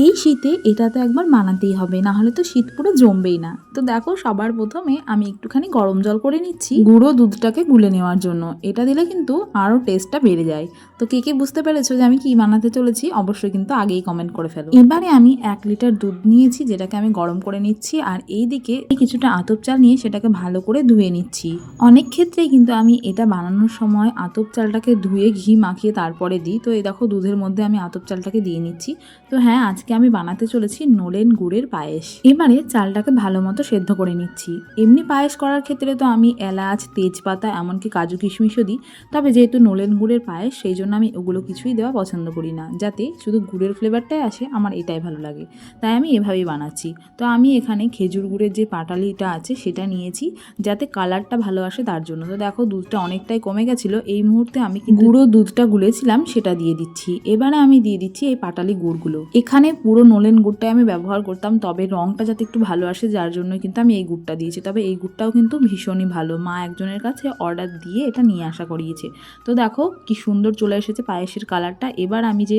এই শীতে এটা তো একবার বানাতেই হবে, না হলে তো শীত পুরো জমবেই না। তো দেখো, সবার প্রথমে আমি একটুখানি গরম জল করে নিচ্ছি গুঁড়ো দুধটাকে গুলে নেওয়ার জন্য। এটা দিলে কিন্তু আরও টেস্টটা বেড়ে যায়। তো কে কে বুঝতে পেরেছো যে আমি কি বানাতে চলেছি, অবশ্যই কিন্তু আগেই কমেন্ট করে ফেলো। এবারে আমি 1 লিটার দুধ নিয়েছি, যেটাকে আমি গরম করে নিচ্ছি, আর এই দিকে কিছুটা আতপ চাল নিয়ে সেটাকে ভালো করে ধুয়ে নিচ্ছি। অনেক ক্ষেত্রেই কিন্তু আমি এটা বানানোর সময় আতপ চালটাকে ধুয়ে ঘি মাখিয়ে তারপরে দিই। তো এই দেখো, দুধের মধ্যে আমি আতপ চালটাকে দিয়ে নিচ্ছি। তো হ্যাঁ, আজকে আমি বানাতে চলেছি নলেন গুড়ের পায়েস। এবারে চালটাকে ভালো মতো সেদ্ধ করে নিচ্ছি। এমনি পায়েস করার ক্ষেত্রে তো আমি এলাচ, তেজপাতা, এমনকি কাজু কিশমিশও দিই। তবে যেহেতু নলেন গুড়ের পায়েস, সেই জন্য আমি ওগুলো কিছুই দেওয়া পছন্দ করি না। যাতে শুধু গুড়ের ফ্লেভারটাই আসে, আমার এটাই ভালো লাগে, তাই আমি এভাবেই বানাচ্ছি। তো আমি এখানে খেজুর গুড়ের যে পাটালিটা আছে সেটা নিয়েছি, যাতে কালারটা ভালো আসে তার জন্য। তো দেখো, দুধটা অনেকটাই কমে গেছিলো। এই মুহূর্তে আমি গুঁড়ো দুধটা গুলেছিলাম সেটা দিয়ে দিচ্ছি। এবারে আমি দিয়ে দিচ্ছি এই পাটালি গুড়গুলো। এখানে পুরো নলেন গুড়টাই আমি ব্যবহার করতাম, তবে রঙটা যাতে একটু ভালো আসে যার জন্য কিন্তু আমি এই গুড়টা দিয়েছি। তবে এই গুড়টাও কিন্তু ভীষণই ভালো, মা একজনের কাছে অর্ডার দিয়ে এটা নিয়ে আসা করিয়েছে। তো দেখো কি সুন্দর চলে এসেছে পায়েসের কালারটা। এবার আমি যে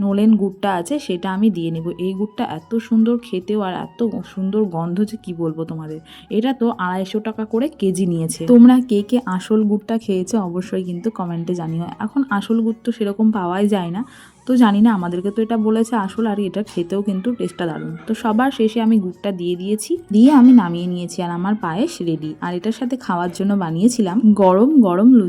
নলেন গুড়টা আছে সেটা আমি দিয়ে নেব। এই গুড়টা এত সুন্দর খেতেও আর এত সুন্দর গন্ধ যে কি বলবো তোমাদের। এটা তো 250 টাকা করে কেজি নিয়েছে। তোমরা কে কে আসল গুড়টা খেয়েছো অবশ্যই কিন্তু কমেন্টে জানিও। এখন আসল গুড় তো সেরকম পাওয়াই যায় না, তো জানি না, আমাদেরকে তো এটা বলেছে আসল, আর এটা খেতেও কিন্তু টেস্টটা দারুণ। তো সবার শেষে আমি গুড়টা দিয়ে দিয়েছি, দিয়ে আমি নামিয়ে নিয়েছি, আর আমার পায়েস রেডি। আর এটার সাথে খাওয়ার জন্য বানিয়েছিলাম গরম গরম লুচি।